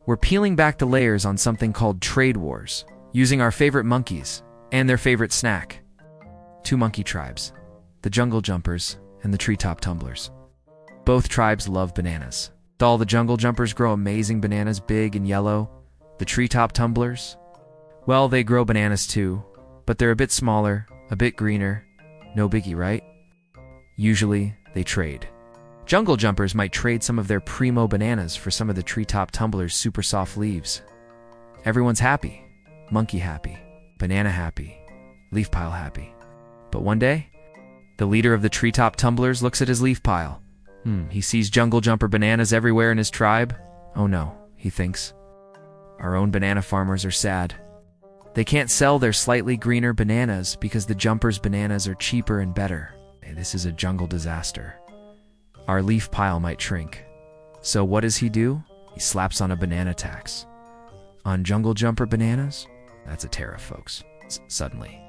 We're peeling back the layers on something called trade wars, using our favorite monkeys and their favorite snack. Two monkey tribes, the jungle jumpers and the treetop tumblers. Both tribes love bananas. All the jungle jumpers grow amazing bananas, big and yellow. The treetop tumblers, well, they grow bananas too, but they're a bit smaller, a bit greener. No biggie, right? Usually, they trade. Jungle jumpers might trade some of their primo bananas for some of the treetop tumblers' super soft leaves. Everyone's happy. Monkey happy. Banana happy. Leaf pile happy. But one day, the leader of the treetop tumblers looks at his leaf pile. He sees jungle jumper bananas everywhere in his tribe. Oh no, he thinks. Our own banana farmers are sad. They can't sell their slightly greener bananas because the jumpers' bananas are cheaper and better. This is a jungle disaster. Our leaf pile might shrink. So what does he do? He slaps on a banana tax. On jungle jumper bananas? That's a tariff, folks. Suddenly.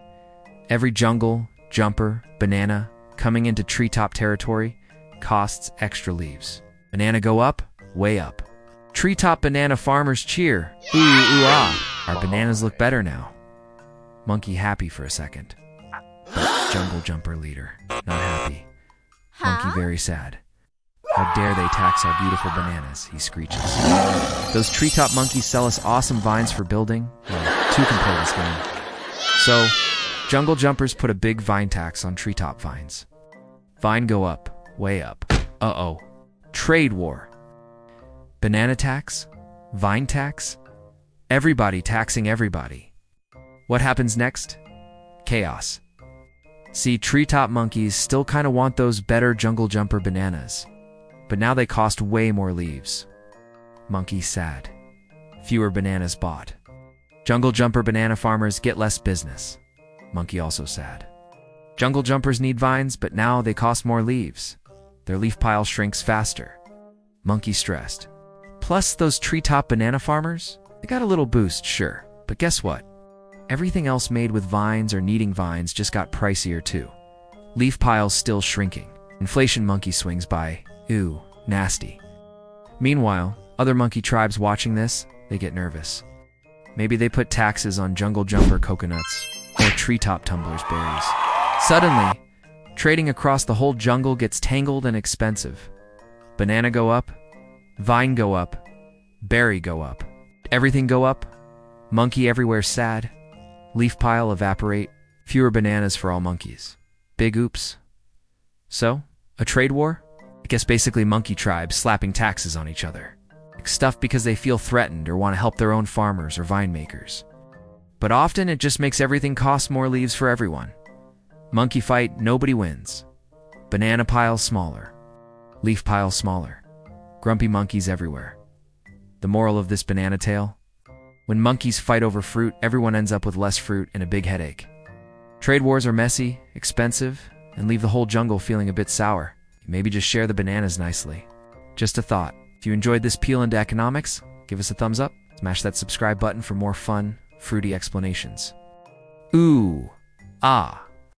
Every jungle, jumper, banana coming into treetop territory costs extra leaves. Banana go up, way up. Treetop banana farmers cheer. Ooh, ooh, ah. Our bananas look better now. Monkey happy for a second. But jungle jumper leader, not happy. Monkey very sad. How dare they tax our beautiful bananas, he screeches. Those treetop monkeys sell us awesome vines for building. Well, two can play this game. So, jungle jumpers put a big vine tax on treetop vines. Vine go up, way up. Uh-oh. Trade war. Banana tax? Vine tax? Everybody taxing everybody. What happens next? Chaos. See, treetop monkeys still kind of want those better jungle jumper bananas. But now they cost way more leaves. Monkey sad. Fewer bananas bought. Jungle jumper banana farmers get less business. Monkey also sad. Jungle jumpers need vines, but now they cost more leaves. Their leaf pile shrinks faster. Monkey stressed. Plus, those treetop banana farmers, they got a little boost, sure. But guess what? Everything else made with vines or needing vines just got pricier too. Leaf piles still shrinking. Inflation monkey swings by. Ew, nasty. Meanwhile, other monkey tribes watching this, they get nervous. Maybe they put taxes on jungle jumper coconuts or treetop tumblers berries. Suddenly, trading across the whole jungle gets tangled and expensive. Banana go up, vine go up, berry go up. Everything go up, monkey everywhere sad, leaf pile evaporate, fewer bananas for all monkeys. Big oops. So, a trade war? I guess basically monkey tribes slapping taxes on each other. Stuff because they feel threatened or want to help their own farmers or vine makers. But often it just makes everything cost more leaves for everyone. Monkey fight, nobody wins. Banana pile smaller. Leaf pile smaller. Grumpy monkeys everywhere. The moral of this banana tale? When monkeys fight over fruit, everyone ends up with less fruit and a big headache. Trade wars are messy, expensive, and leave the whole jungle feeling a bit sour. Maybe just share the bananas nicely. Just a thought. If you enjoyed this peel into economics, give us a thumbs up. Smash that subscribe button for more fun, fruity explanations. Ooh, ah.